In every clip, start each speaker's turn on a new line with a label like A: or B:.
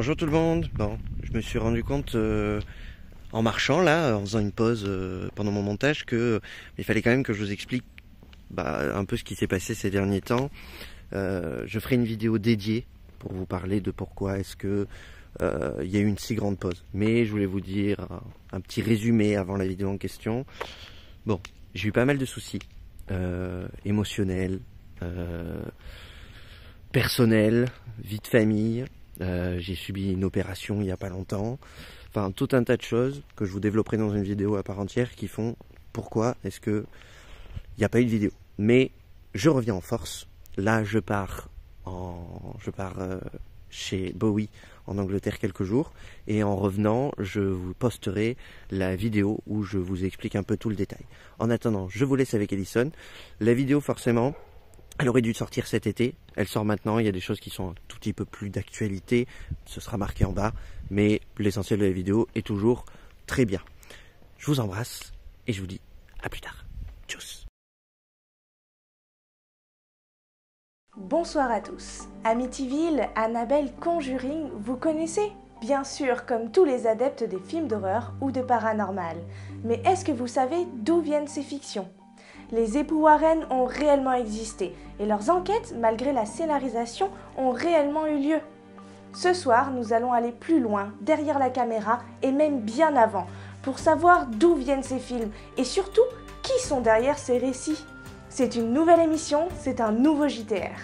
A: Bonjour tout le monde. Bon, je me suis rendu compte en marchant là, en faisant une pause pendant mon montage, que il fallait quand même que je vous explique un peu ce qui s'est passé ces derniers temps. Je ferai une vidéo dédiée pour vous parler de pourquoi est-ce que il y a eu une si grande pause. Mais je voulais vous dire un petit résumé avant la vidéo en question. Bon, j'ai eu pas mal de soucis émotionnels, personnels, vie de famille. J'ai subi une opération il n'y a pas longtemps. Enfin, tout un tas de choses que je vous développerai dans une vidéo à part entière qui font pourquoi est-ce que il n'y a pas eu de vidéo. Mais je reviens en force. Là, je pars chez Bowie en Angleterre quelques jours. Et en revenant, je vous posterai la vidéo où je vous explique un peu tout le détail. En attendant, je vous laisse avec Ellison. La vidéo, forcément, elle aurait dû sortir cet été, elle sort maintenant, il y a des choses qui sont un tout petit peu plus d'actualité, ce sera marqué en bas, mais l'essentiel de la vidéo est toujours très bien. Je vous embrasse et je vous dis à plus tard. Tchuss.
B: Bonsoir à tous. Amityville, Annabelle, Conjuring, vous connaissez ? Bien sûr, comme tous les adeptes des films d'horreur ou de paranormal. Mais est-ce que vous savez d'où viennent ces fictions ? Les époux Warren ont réellement existé et leurs enquêtes, malgré la scénarisation, ont réellement eu lieu. Ce soir, nous allons aller plus loin, derrière la caméra et même bien avant, pour savoir d'où viennent ces films et surtout, qui sont derrière ces récits. C'est une nouvelle émission, c'est un nouveau JTR.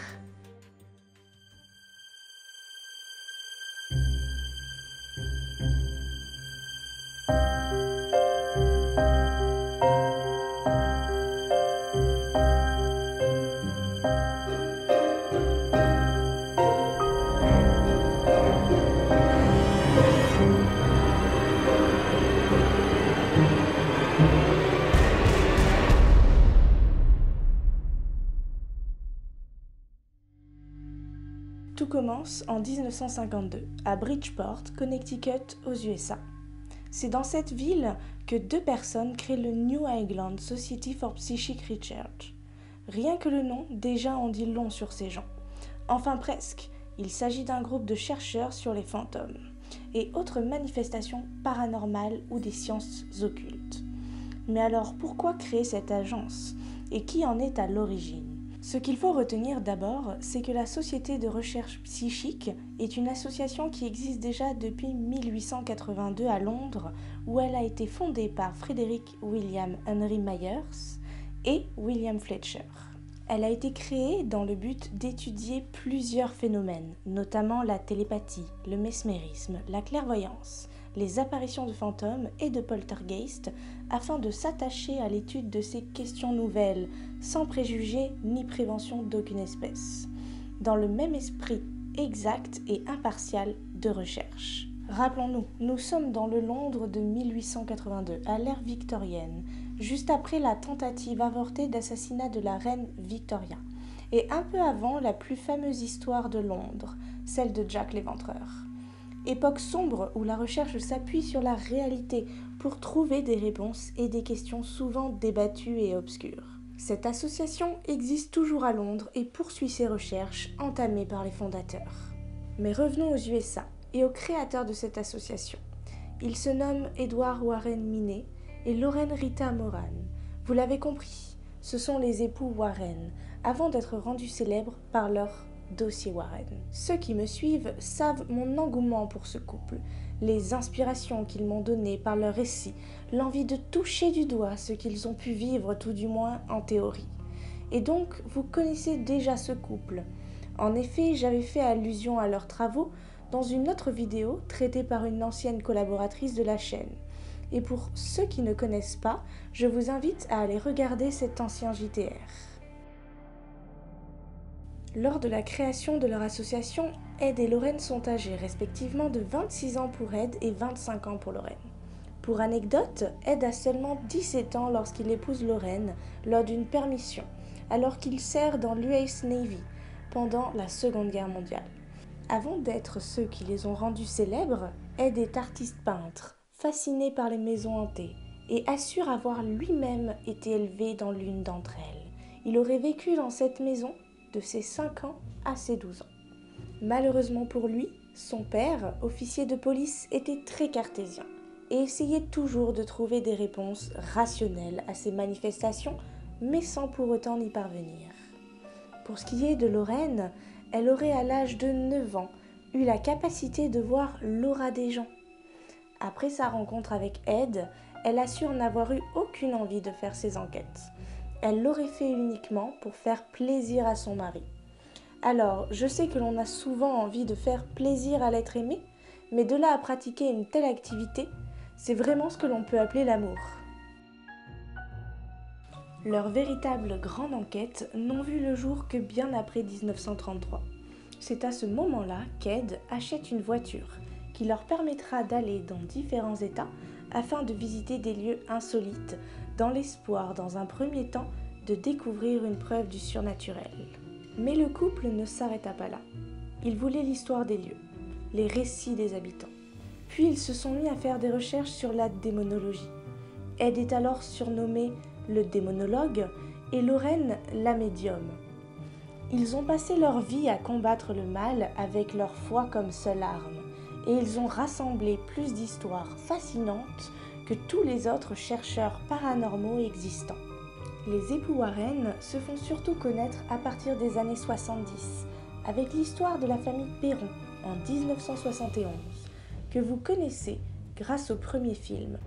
B: Tout commence en 1952, à Bridgeport, Connecticut, aux USA. C'est dans cette ville que deux personnes créent le New England Society for Psychic Research. Rien que le nom, déjà en dit long sur ces gens. Enfin presque, il s'agit d'un groupe de chercheurs sur les fantômes et autres manifestations paranormales ou des sciences occultes. Mais alors pourquoi créer cette agence et qui en est à l'origine ? Ce qu'il faut retenir d'abord, c'est que la Société de recherche psychique est une association qui existe déjà depuis 1882 à Londres, où elle a été fondée par Frederick William Henry Myers et William Fletcher. Elle a été créée dans le but d'étudier plusieurs phénomènes, notamment la télépathie, le mesmérisme, la clairvoyance, les apparitions de fantômes et de poltergeists, afin de s'attacher à l'étude de ces questions nouvelles, sans préjugés ni prévention d'aucune espèce, dans le même esprit exact et impartial de recherche. Rappelons-nous, nous sommes dans le Londres de 1882, à l'ère victorienne, juste après la tentative avortée d'assassinat de la reine Victoria, et un peu avant la plus fameuse histoire de Londres, celle de Jack l'Éventreur. Époque sombre où la recherche s'appuie sur la réalité pour trouver des réponses et des questions souvent débattues et obscures. Cette association existe toujours à Londres et poursuit ses recherches entamées par les fondateurs. Mais revenons aux USA et aux créateurs de cette association. Ils se nomment Edward Warren Miney et Lauren Rita Moran. Vous l'avez compris, ce sont les époux Warren, avant d'être rendus célèbres par leur dossier Warren. Ceux qui me suivent savent mon engouement pour ce couple, les inspirations qu'ils m'ont données par leurs récits, l'envie de toucher du doigt ce qu'ils ont pu vivre, tout du moins en théorie. Et donc, vous connaissez déjà ce couple. En effet, j'avais fait allusion à leurs travaux dans une autre vidéo traitée par une ancienne collaboratrice de la chaîne. Et pour ceux qui ne connaissent pas, je vous invite à aller regarder cet ancien JTR. Lors de la création de leur association, Ed et Lauren sont âgés respectivement de 26 ans pour Ed et 25 ans pour Lauren. Pour anecdote, Ed a seulement 17 ans lorsqu'il épouse Lauren lors d'une permission, alors qu'il sert dans l'US Navy pendant la Seconde Guerre mondiale. Avant d'être ceux qui les ont rendus célèbres, Ed est artiste peintre, fasciné par les maisons hantées et assure avoir lui-même été élevé dans l'une d'entre elles. Il aurait vécu dans cette maison de ses 5 ans à ses 12 ans. Malheureusement pour lui, Son père, officier de police, était très cartésien et essayait toujours de trouver des réponses rationnelles à ces manifestations, mais sans pour autant y parvenir. Pour ce qui est de Lorraine, elle aurait à l'âge de 9 ans eu la capacité de voir l'aura des gens. Après sa rencontre avec Ed, elle assure n'avoir eu aucune envie de faire ces enquêtes. Elle l'aurait fait uniquement pour faire plaisir à son mari. Alors, je sais que l'on a souvent envie de faire plaisir à l'être aimé, mais de là à pratiquer une telle activité, c'est vraiment ce que l'on peut appeler l'amour. Leur véritable grande enquête n'ont vu le jour que bien après 1933. C'est à ce moment-là qu'Ed achète une voiture qui leur permettra d'aller dans différents États afin de visiter des lieux insolites, dans l'espoir, dans un premier temps, de découvrir une preuve du surnaturel. Mais le couple ne s'arrêta pas là. Ils voulaient l'histoire des lieux, les récits des habitants. Puis ils se sont mis à faire des recherches sur la démonologie. Ed est alors surnommé le démonologue et Lorraine la médium. Ils ont passé leur vie à combattre le mal avec leur foi comme seule arme, et ils ont rassemblé plus d'histoires fascinantes que tous les autres chercheurs paranormaux existants. Les époux Warren se font surtout connaître à partir des années 70, avec l'histoire de la famille Perron en 1971, que vous connaissez grâce au premier film.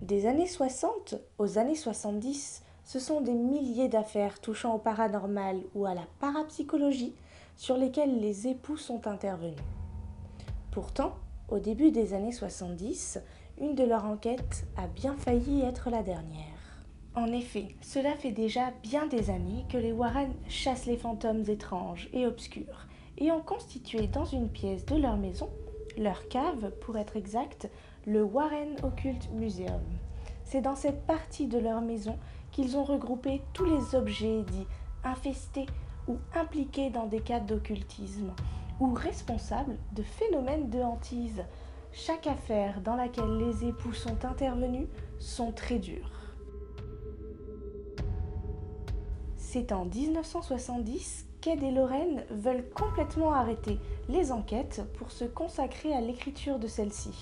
B: Des années 60 aux années 70, ce sont des milliers d'affaires touchant au paranormal ou à la parapsychologie sur lesquelles les époux sont intervenus. Pourtant, au début des années 70, une de leurs enquêtes a bien failli être la dernière. En effet, cela fait déjà bien des années que les Warren chassent les fantômes étranges et obscurs et ont constitué dans une pièce de leur maison, leur cave pour être exact, le Warren Occult Museum. C'est dans cette partie de leur maison qu'ils ont regroupé tous les objets dits infestés ou impliqués dans des cas d'occultisme ou responsables de phénomènes de hantise. Chaque affaire dans laquelle les époux sont intervenus sont très dures. C'est en 1970 qu'Ed et Lorraine veulent complètement arrêter les enquêtes pour se consacrer à l'écriture de celles-ci.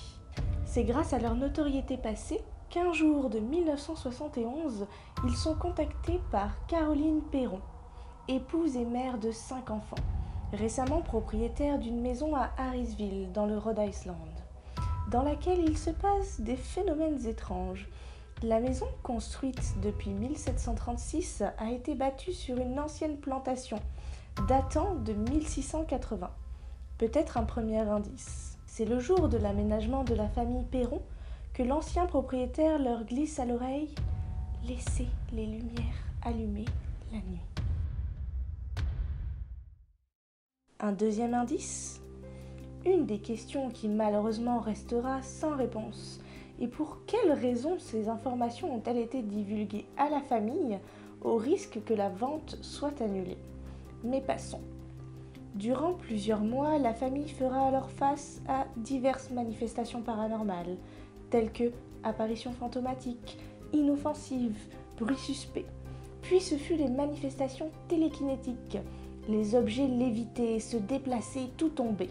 B: C'est grâce à leur notoriété passée qu'un jour de 1971, ils sont contactés par Caroline Perron, épouse et mère de 5 enfants, récemment propriétaire d'une maison à Harrisville, dans le Rhode Island, dans laquelle il se passe des phénomènes étranges. La maison, construite depuis 1736, a été bâtue sur une ancienne plantation, datant de 1680. Peut-être un premier indice. C'est le jour de l'aménagement de la famille Perron que l'ancien propriétaire leur glisse à l'oreille « Laissez les lumières allumées la nuit ». Un deuxième indice ? Une des questions qui malheureusement restera sans réponse. Et pour quelles raisons ces informations ont-elles été divulguées à la famille au risque que la vente soit annulée ? Mais passons. Durant plusieurs mois, la famille fera alors face à diverses manifestations paranormales, telles que apparitions fantomatiques, inoffensives, bruits suspects. Puis ce fut les manifestations télékinétiques, les objets lévités, se déplacer, tout tomber.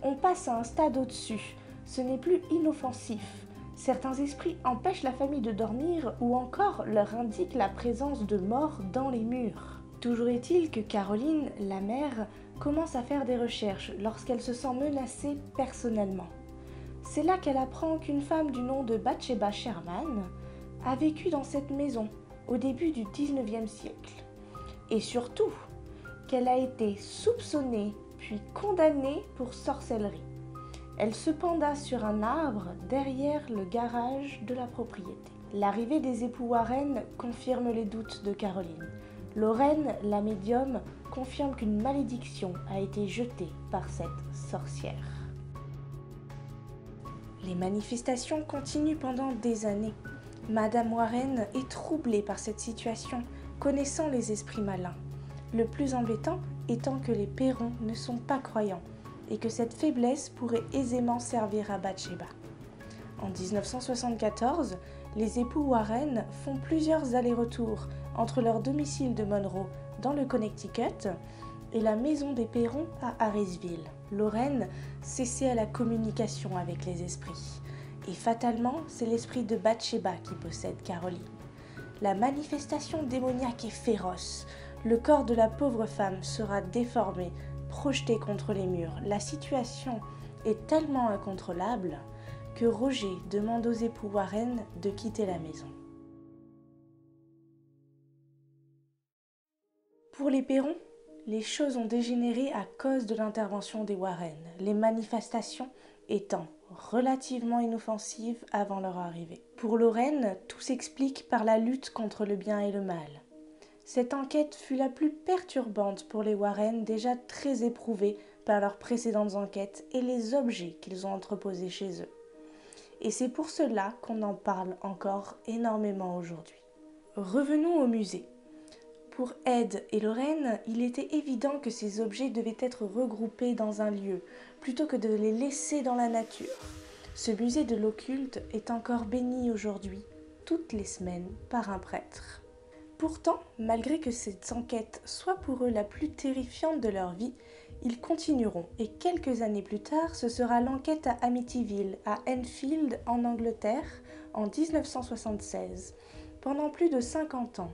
B: On passe à un stade au-dessus, ce n'est plus inoffensif. Certains esprits empêchent la famille de dormir ou encore leur indiquent la présence de morts dans les murs. Toujours est-il que Caroline, la mère, commence à faire des recherches lorsqu'elle se sent menacée personnellement. C'est là qu'elle apprend qu'une femme du nom de Bathsheba Sherman a vécu dans cette maison au début du 19e siècle. Et surtout, qu'elle a été soupçonnée puis condamnée pour sorcellerie. Elle se penda sur un arbre derrière le garage de la propriété. L'arrivée des époux Warren confirme les doutes de Caroline. Lorraine, la médium, confirme qu'une malédiction a été jetée par cette sorcière. Les manifestations continuent pendant des années. Madame Warren est troublée par cette situation, connaissant les esprits malins. Le plus embêtant étant que les Perron ne sont pas croyants et que cette faiblesse pourrait aisément servir à Bathsheba. En 1974, les époux Warren font plusieurs allers-retours entre leur domicile de Monroe, dans le Connecticut, et la maison des Perron à Harrisville. Lorraine s'essaie à la communication avec les esprits. Et fatalement, c'est l'esprit de Bathsheba qui possède Caroline. La manifestation démoniaque est féroce. Le corps de la pauvre femme sera déformé, projeté contre les murs. La situation est tellement incontrôlable que Roger demande aux époux Warren de quitter la maison. Pour les Perron, les choses ont dégénéré à cause de l'intervention des Warren, les manifestations étant relativement inoffensives avant leur arrivée. Pour Lorraine, tout s'explique par la lutte contre le bien et le mal. Cette enquête fut la plus perturbante pour les Warren, déjà très éprouvés par leurs précédentes enquêtes et les objets qu'ils ont entreposés chez eux. Et c'est pour cela qu'on en parle encore énormément aujourd'hui. Revenons au musée. Pour Ed et Lorraine, il était évident que ces objets devaient être regroupés dans un lieu, plutôt que de les laisser dans la nature. Ce musée de l'occulte est encore béni aujourd'hui, toutes les semaines, par un prêtre. Pourtant, malgré que cette enquête soit pour eux la plus terrifiante de leur vie, ils continueront et quelques années plus tard, ce sera l'enquête à Amityville, à Enfield, en Angleterre, en 1976. Pendant plus de 50 ans,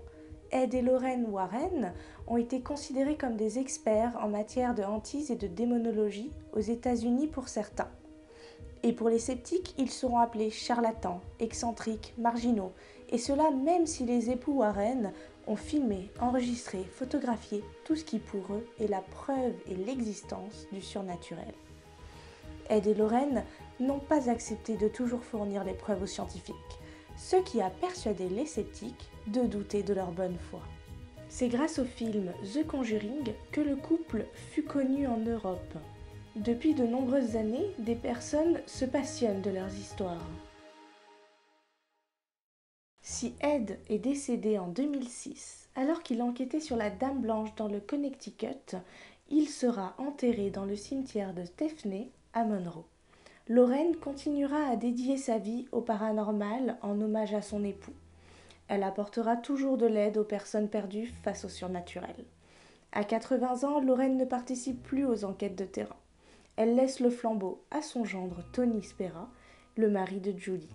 B: Ed et Lorraine Warren ont été considérés comme des experts en matière de hantise et de démonologie aux États-Unis pour certains. Et pour les sceptiques, ils seront appelés charlatans, excentriques, marginaux, et cela même si les époux Warren ont filmé, enregistré, photographié tout ce qui pour eux est la preuve et l'existence du surnaturel. Ed et Lorraine n'ont pas accepté de toujours fournir les preuves aux scientifiques, ce qui a persuadé les sceptiques de douter de leur bonne foi. C'est grâce au film The Conjuring que le couple fut connu en Europe. Depuis de nombreuses années, des personnes se passionnent de leurs histoires. Si Ed est décédé en 2006, alors qu'il enquêtait sur la Dame Blanche dans le Connecticut, il sera enterré dans le cimetière de Stepney à Monroe. Lorraine continuera à dédier sa vie au paranormal en hommage à son époux. Elle apportera toujours de l'aide aux personnes perdues face au surnaturel. À 80 ans, Lorraine ne participe plus aux enquêtes de terrain. Elle laisse le flambeau à son gendre Tony Spera, le mari de Julie.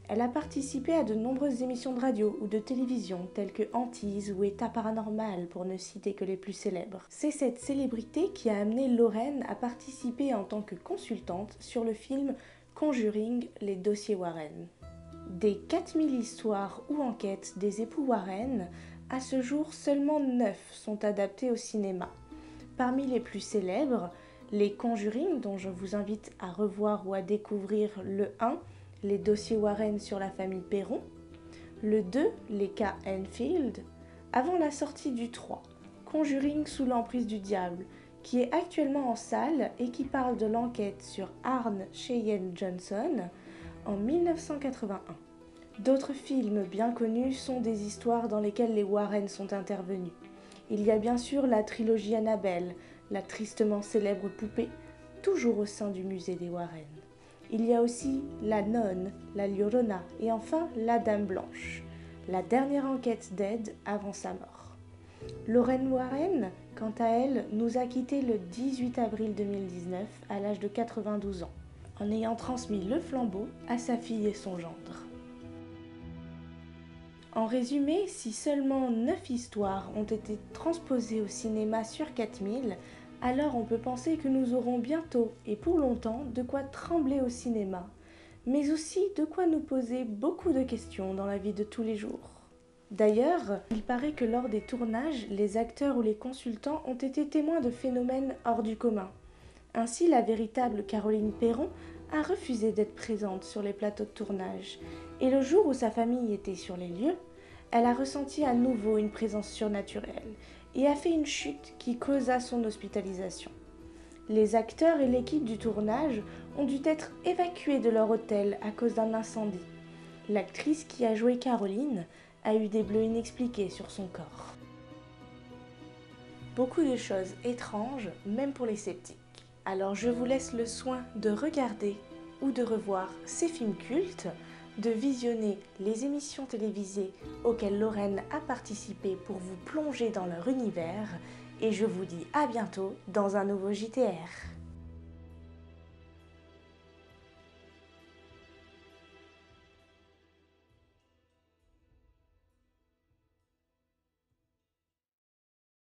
B: Elle a participé à de nombreuses émissions de radio ou de télévision telles que Hantise ou État paranormal pour ne citer que les plus célèbres. C'est cette célébrité qui a amené Lorraine à participer en tant que consultante sur le film Conjuring, les dossiers Warren. Des 4000 histoires ou enquêtes des époux Warren, à ce jour seulement 9 sont adaptées au cinéma. Parmi les plus célèbres, les Conjuring, dont je vous invite à revoir ou à découvrir le 1, les dossiers Warren sur la famille Perron, le 2, les cas Enfield, avant la sortie du 3, Conjuring sous l'emprise du diable, qui est actuellement en salle et qui parle de l'enquête sur Arne Cheyenne Johnson en 1981. D'autres films bien connus sont des histoires dans lesquelles les Warren sont intervenus. Il y a bien sûr la trilogie Annabelle, la tristement célèbre poupée, toujours au sein du musée des Warren. Il y a aussi la nonne, la Llorona et enfin la Dame Blanche, la dernière enquête d'Ed avant sa mort. Lorraine Warren, quant à elle, nous a quittés le 18 avril 2019 à l'âge de 92 ans, en ayant transmis le flambeau à sa fille et son gendre. En résumé, si seulement 9 histoires ont été transposées au cinéma sur 4000, alors on peut penser que nous aurons bientôt et pour longtemps de quoi trembler au cinéma, mais aussi de quoi nous poser beaucoup de questions dans la vie de tous les jours. D'ailleurs, il paraît que lors des tournages, les acteurs ou les consultants ont été témoins de phénomènes hors du commun. Ainsi, la véritable Caroline Perron a refusé d'être présente sur les plateaux de tournage, et le jour où sa famille était sur les lieux, elle a ressenti à nouveau une présence surnaturelle et a fait une chute qui causa son hospitalisation. Les acteurs et l'équipe du tournage ont dû être évacués de leur hôtel à cause d'un incendie. L'actrice qui a joué Caroline a eu des bleus inexpliqués sur son corps. Beaucoup de choses étranges, même pour les sceptiques. Alors je vous laisse le soin de regarder ou de revoir ces films cultes, de visionner les émissions télévisées auxquelles Lorraine a participé pour vous plonger dans leur univers et je vous dis à bientôt dans un nouveau JTR.